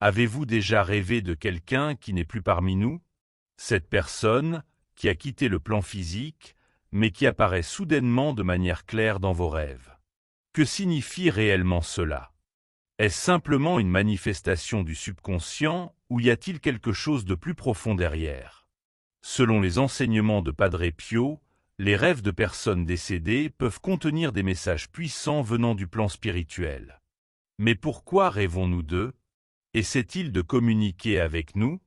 Avez-vous déjà rêvé de quelqu'un qui n'est plus parmi nous? Cette personne, qui a quitté le plan physique, mais qui apparaît soudainement de manière claire dans vos rêves. Que signifie réellement cela? Est-ce simplement une manifestation du subconscient ou y a-t-il quelque chose de plus profond derrière? Selon les enseignements de Padre Pio, les rêves de personnes décédées peuvent contenir des messages puissants venant du plan spirituel. Mais pourquoi rêvons-nous d'eux? Essaie-t-il de communiquer avec nous?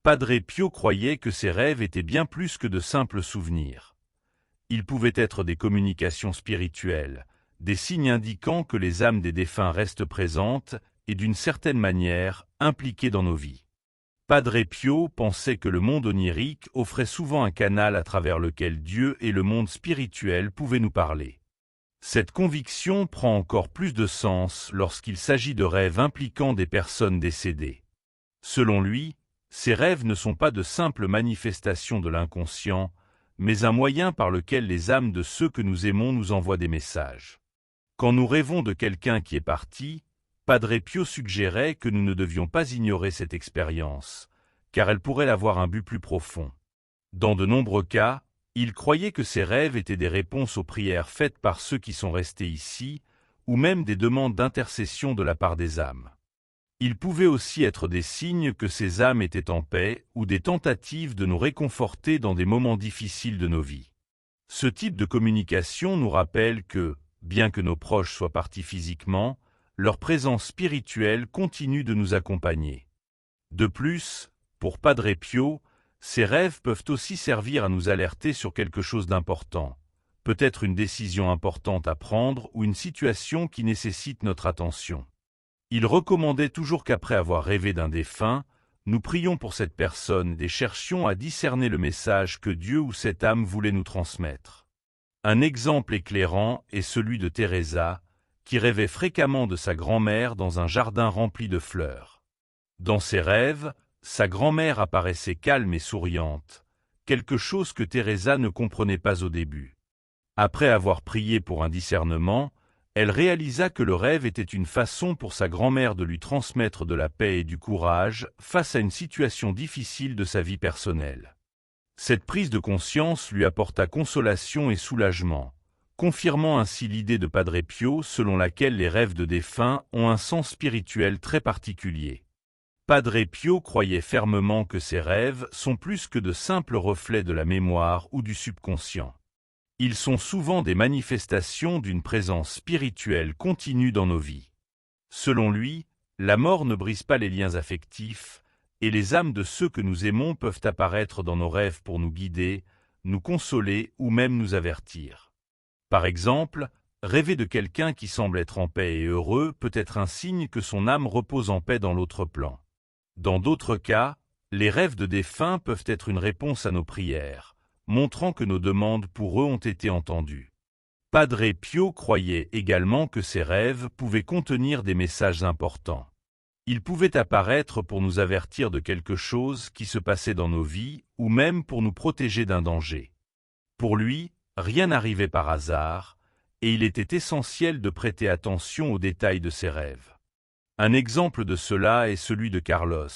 Padre Pio croyait que ces rêves étaient bien plus que de simples souvenirs. Ils pouvaient être des communications spirituelles, des signes indiquant que les âmes des défunts restent présentes et d'une certaine manière impliquées dans nos vies. Padre Pio pensait que le monde onirique offrait souvent un canal à travers lequel Dieu et le monde spirituel pouvaient nous parler. Cette conviction prend encore plus de sens lorsqu'il s'agit de rêves impliquant des personnes décédées. Selon lui, ces rêves ne sont pas de simples manifestations de l'inconscient, mais un moyen par lequel les âmes de ceux que nous aimons nous envoient des messages. Quand nous rêvons de quelqu'un qui est parti, Padre Pio suggérait que nous ne devions pas ignorer cette expérience, car elle pourrait avoir un but plus profond. Dans de nombreux cas, il croyait que ces rêves étaient des réponses aux prières faites par ceux qui sont restés ici, ou même des demandes d'intercession de la part des âmes. Ils pouvaient aussi être des signes que ces âmes étaient en paix ou des tentatives de nous réconforter dans des moments difficiles de nos vies. Ce type de communication nous rappelle que, bien que nos proches soient partis physiquement, leur présence spirituelle continue de nous accompagner. De plus, pour Padre Pio, ces rêves peuvent aussi servir à nous alerter sur quelque chose d'important, peut-être une décision importante à prendre ou une situation qui nécessite notre attention. Il recommandait toujours qu'après avoir rêvé d'un défunt, nous prions pour cette personne et cherchions à discerner le message que Dieu ou cette âme voulait nous transmettre. Un exemple éclairant est celui de Teresa, qui rêvait fréquemment de sa grand-mère dans un jardin rempli de fleurs. Dans ses rêves, sa grand-mère apparaissait calme et souriante, quelque chose que Teresa ne comprenait pas au début. Après avoir prié pour un discernement, elle réalisa que le rêve était une façon pour sa grand-mère de lui transmettre de la paix et du courage face à une situation difficile de sa vie personnelle. Cette prise de conscience lui apporta consolation et soulagement, confirmant ainsi l'idée de Padre Pio selon laquelle les rêves de défunts ont un sens spirituel très particulier. Padre Pio croyait fermement que ces rêves sont plus que de simples reflets de la mémoire ou du subconscient. Ils sont souvent des manifestations d'une présence spirituelle continue dans nos vies. Selon lui, la mort ne brise pas les liens affectifs, et les âmes de ceux que nous aimons peuvent apparaître dans nos rêves pour nous guider, nous consoler ou même nous avertir. Par exemple, rêver de quelqu'un qui semble être en paix et heureux peut être un signe que son âme repose en paix dans l'autre plan. Dans d'autres cas, les rêves de défunts peuvent être une réponse à nos prières, montrant que nos demandes pour eux ont été entendues. Padre Pio croyait également que ces rêves pouvaient contenir des messages importants. Ils pouvaient apparaître pour nous avertir de quelque chose qui se passait dans nos vies ou même pour nous protéger d'un danger. Pour lui, rien n'arrivait par hasard, et il était essentiel de prêter attention aux détails de ses rêves. Un exemple de cela est celui de Carlos,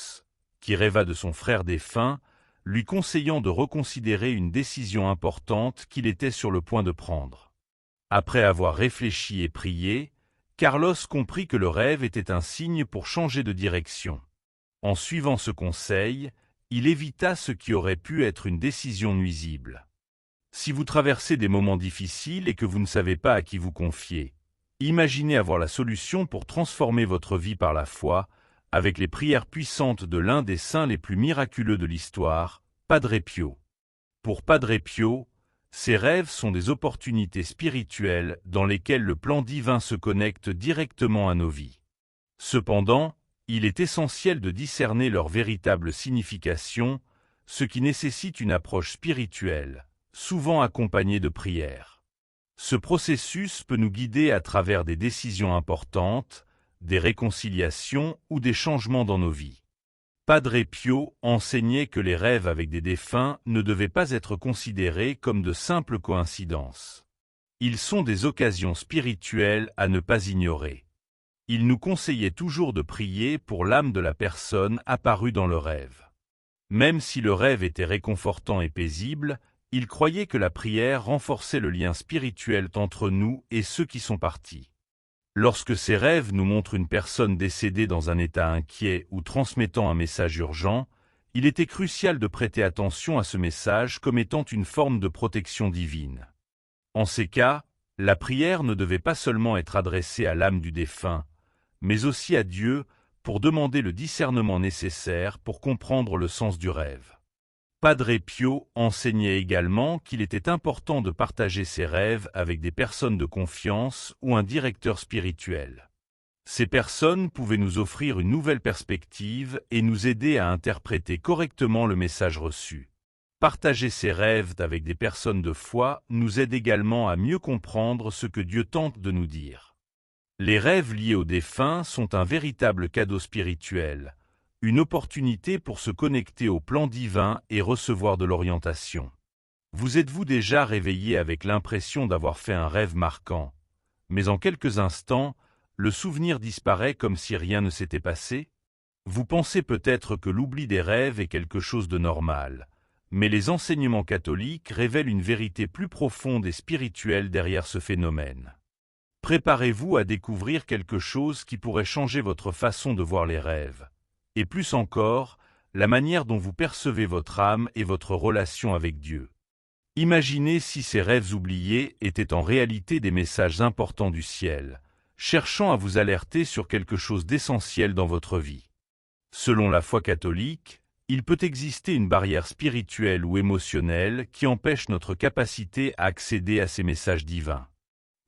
qui rêva de son frère défunt, lui conseillant de reconsidérer une décision importante qu'il était sur le point de prendre. Après avoir réfléchi et prié, Carlos comprit que le rêve était un signe pour changer de direction. En suivant ce conseil, il évita ce qui aurait pu être une décision nuisible. Si vous traversez des moments difficiles et que vous ne savez pas à qui vous confier, imaginez avoir la solution pour transformer votre vie par la foi, avec les prières puissantes de l'un des saints les plus miraculeux de l'histoire, Padre Pio. Pour Padre Pio, ces rêves sont des opportunités spirituelles dans lesquelles le plan divin se connecte directement à nos vies. Cependant, il est essentiel de discerner leur véritable signification, ce qui nécessite une approche spirituelle, souvent accompagnée de prières. Ce processus peut nous guider à travers des décisions importantes, des réconciliations ou des changements dans nos vies. Padre Pio enseignait que les rêves avec des défunts ne devaient pas être considérés comme de simples coïncidences. Ils sont des occasions spirituelles à ne pas ignorer. Il nous conseillait toujours de prier pour l'âme de la personne apparue dans le rêve. Même si le rêve était réconfortant et paisible, il croyait que la prière renforçait le lien spirituel entre nous et ceux qui sont partis. Lorsque ces rêves nous montrent une personne décédée dans un état inquiet ou transmettant un message urgent, il était crucial de prêter attention à ce message comme étant une forme de protection divine. En ces cas, la prière ne devait pas seulement être adressée à l'âme du défunt, mais aussi à Dieu pour demander le discernement nécessaire pour comprendre le sens du rêve. Padre Pio enseignait également qu'il était important de partager ses rêves avec des personnes de confiance ou un directeur spirituel. Ces personnes pouvaient nous offrir une nouvelle perspective et nous aider à interpréter correctement le message reçu. Partager ses rêves avec des personnes de foi nous aide également à mieux comprendre ce que Dieu tente de nous dire. Les rêves liés aux défunts sont un véritable cadeau spirituel, une opportunité pour se connecter au plan divin et recevoir de l'orientation. Vous êtes-vous déjà réveillé avec l'impression d'avoir fait un rêve marquant, mais en quelques instants, le souvenir disparaît comme si rien ne s'était passé? Vous pensez peut-être que l'oubli des rêves est quelque chose de normal, mais les enseignements catholiques révèlent une vérité plus profonde et spirituelle derrière ce phénomène. Préparez-vous à découvrir quelque chose qui pourrait changer votre façon de voir les rêves. Et plus encore, la manière dont vous percevez votre âme et votre relation avec Dieu. Imaginez si ces rêves oubliés étaient en réalité des messages importants du ciel, cherchant à vous alerter sur quelque chose d'essentiel dans votre vie. Selon la foi catholique, il peut exister une barrière spirituelle ou émotionnelle qui empêche notre capacité à accéder à ces messages divins.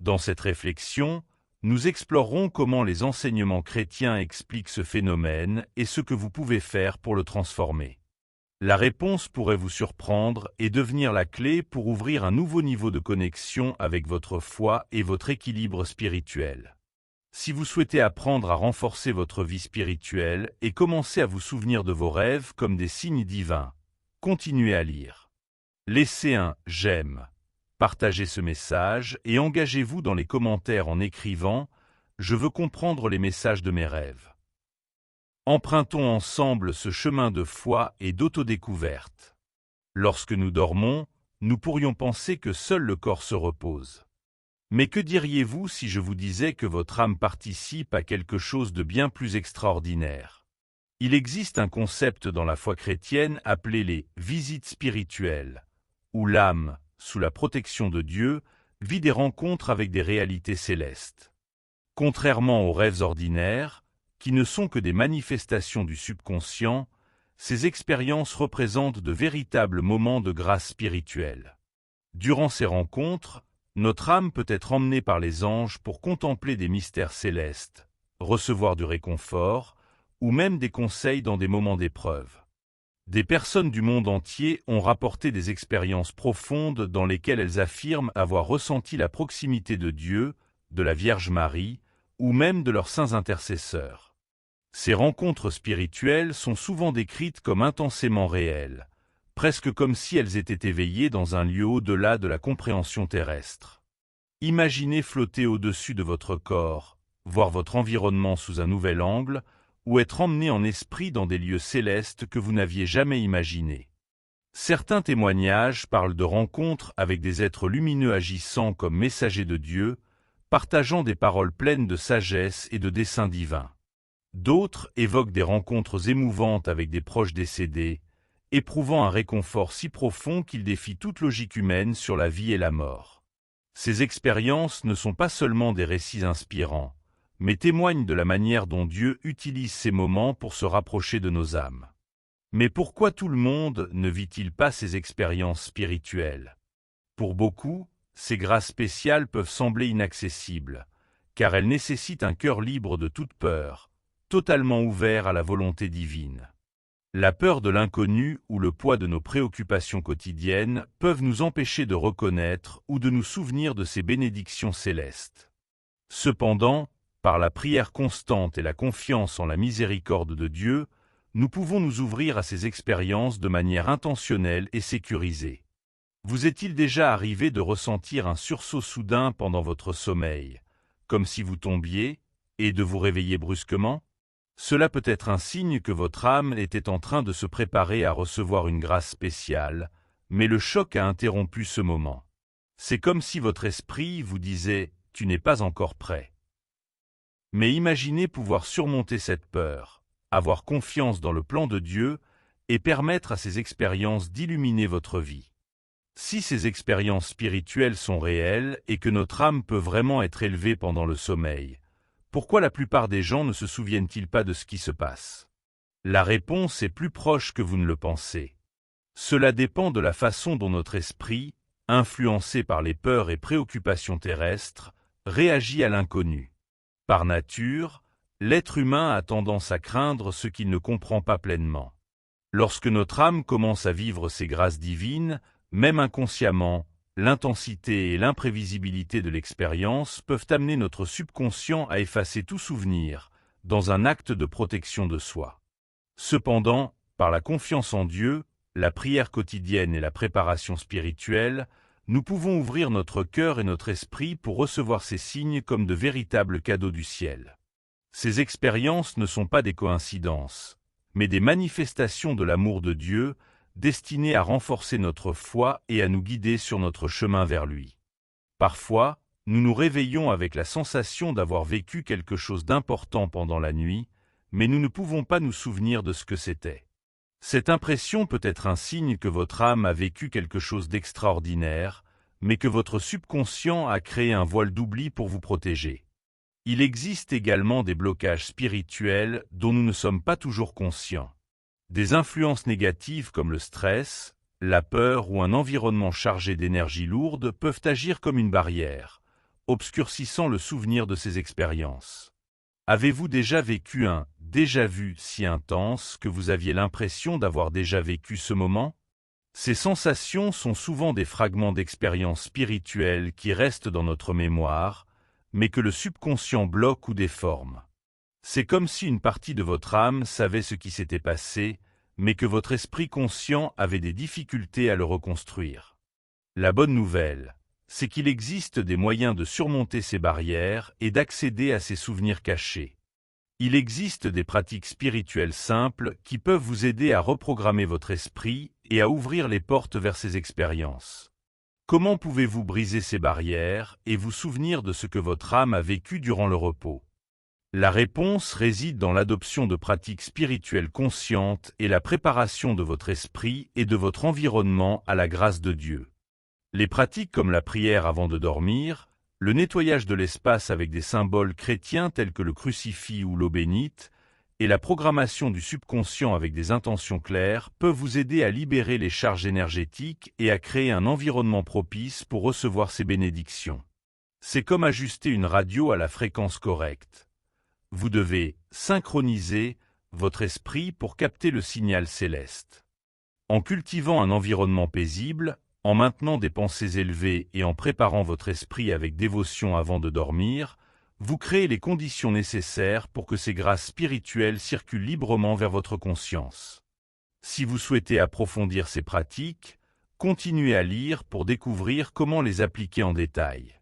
Dans cette réflexion, nous explorerons comment les enseignements chrétiens expliquent ce phénomène et ce que vous pouvez faire pour le transformer. La réponse pourrait vous surprendre et devenir la clé pour ouvrir un nouveau niveau de connexion avec votre foi et votre équilibre spirituel. Si vous souhaitez apprendre à renforcer votre vie spirituelle et commencer à vous souvenir de vos rêves comme des signes divins, continuez à lire. Laissez un « j'aime ». Partagez ce message et engagez-vous dans les commentaires en écrivant « Je veux comprendre les messages de mes rêves ». Empruntons ensemble ce chemin de foi et d'autodécouverte. Lorsque nous dormons, nous pourrions penser que seul le corps se repose. Mais que diriez-vous si je vous disais que votre âme participe à quelque chose de bien plus extraordinaire? Il existe un concept dans la foi chrétienne appelé les « visites spirituelles », où l'âme, sous la protection de Dieu, vit des rencontres avec des réalités célestes. Contrairement aux rêves ordinaires, qui ne sont que des manifestations du subconscient, ces expériences représentent de véritables moments de grâce spirituelle. Durant ces rencontres, notre âme peut être emmenée par les anges pour contempler des mystères célestes, recevoir du réconfort, ou même des conseils dans des moments d'épreuve. Des personnes du monde entier ont rapporté des expériences profondes dans lesquelles elles affirment avoir ressenti la proximité de Dieu, de la Vierge Marie, ou même de leurs saints intercesseurs. Ces rencontres spirituelles sont souvent décrites comme intensément réelles, presque comme si elles étaient éveillées dans un lieu au-delà de la compréhension terrestre. Imaginez flotter au-dessus de votre corps, voir votre environnement sous un nouvel angle, ou être emmené en esprit dans des lieux célestes que vous n'aviez jamais imaginés. Certains témoignages parlent de rencontres avec des êtres lumineux agissant comme messagers de Dieu, partageant des paroles pleines de sagesse et de desseins divins. D'autres évoquent des rencontres émouvantes avec des proches décédés, éprouvant un réconfort si profond qu'il défie toute logique humaine sur la vie et la mort. Ces expériences ne sont pas seulement des récits inspirants, mais témoignent de la manière dont Dieu utilise ces moments pour se rapprocher de nos âmes. Mais pourquoi tout le monde ne vit-il pas ces expériences spirituelles? Pour beaucoup, ces grâces spéciales peuvent sembler inaccessibles, car elles nécessitent un cœur libre de toute peur, totalement ouvert à la volonté divine. La peur de l'inconnu ou le poids de nos préoccupations quotidiennes peuvent nous empêcher de reconnaître ou de nous souvenir de ces bénédictions célestes. Cependant, par la prière constante et la confiance en la miséricorde de Dieu, nous pouvons nous ouvrir à ces expériences de manière intentionnelle et sécurisée. Vous est-il déjà arrivé de ressentir un sursaut soudain pendant votre sommeil, comme si vous tombiez, et de vous réveiller brusquement? Cela peut être un signe que votre âme était en train de se préparer à recevoir une grâce spéciale, mais le choc a interrompu ce moment. C'est comme si votre esprit vous disait « Tu n'es pas encore prêt ». Mais imaginez pouvoir surmonter cette peur, avoir confiance dans le plan de Dieu et permettre à ces expériences d'illuminer votre vie. Si ces expériences spirituelles sont réelles et que notre âme peut vraiment être élevée pendant le sommeil, pourquoi la plupart des gens ne se souviennent-ils pas de ce qui se passe? La réponse est plus proche que vous ne le pensez. Cela dépend de la façon dont notre esprit, influencé par les peurs et préoccupations terrestres, réagit à l'inconnu. Par nature, l'être humain a tendance à craindre ce qu'il ne comprend pas pleinement. Lorsque notre âme commence à vivre ces grâces divines, même inconsciemment, l'intensité et l'imprévisibilité de l'expérience peuvent amener notre subconscient à effacer tout souvenir, dans un acte de protection de soi. Cependant, par la confiance en Dieu, la prière quotidienne et la préparation spirituelle, nous pouvons ouvrir notre cœur et notre esprit pour recevoir ces signes comme de véritables cadeaux du ciel. Ces expériences ne sont pas des coïncidences, mais des manifestations de l'amour de Dieu, destinées à renforcer notre foi et à nous guider sur notre chemin vers lui. Parfois, nous nous réveillons avec la sensation d'avoir vécu quelque chose d'important pendant la nuit, mais nous ne pouvons pas nous souvenir de ce que c'était. Cette impression peut être un signe que votre âme a vécu quelque chose d'extraordinaire, mais que votre subconscient a créé un voile d'oubli pour vous protéger. Il existe également des blocages spirituels dont nous ne sommes pas toujours conscients. Des influences négatives comme le stress, la peur ou un environnement chargé d'énergie lourde peuvent agir comme une barrière, obscurcissant le souvenir de ces expériences. Avez-vous déjà vécu un déjà-vu si intense que vous aviez l'impression d'avoir déjà vécu ce moment? Ces sensations sont souvent des fragments d'expériences spirituelles qui restent dans notre mémoire, mais que le subconscient bloque ou déforme. C'est comme si une partie de votre âme savait ce qui s'était passé, mais que votre esprit conscient avait des difficultés à le reconstruire. La bonne nouvelle, c'est qu'il existe des moyens de surmonter ces barrières et d'accéder à ces souvenirs cachés. Il existe des pratiques spirituelles simples qui peuvent vous aider à reprogrammer votre esprit et à ouvrir les portes vers ces expériences. Comment pouvez-vous briser ces barrières et vous souvenir de ce que votre âme a vécu durant le repos? La réponse réside dans l'adoption de pratiques spirituelles conscientes et la préparation de votre esprit et de votre environnement à la grâce de Dieu. Les pratiques comme la prière avant de dormir, le nettoyage de l'espace avec des symboles chrétiens tels que le crucifix ou l'eau bénite, et la programmation du subconscient avec des intentions claires peuvent vous aider à libérer les charges énergétiques et à créer un environnement propice pour recevoir ces bénédictions. C'est comme ajuster une radio à la fréquence correcte. Vous devez synchroniser votre esprit pour capter le signal céleste. En cultivant un environnement paisible, en maintenant des pensées élevées et en préparant votre esprit avec dévotion avant de dormir, vous créez les conditions nécessaires pour que ces grâces spirituelles circulent librement vers votre conscience. Si vous souhaitez approfondir ces pratiques, continuez à lire pour découvrir comment les appliquer en détail.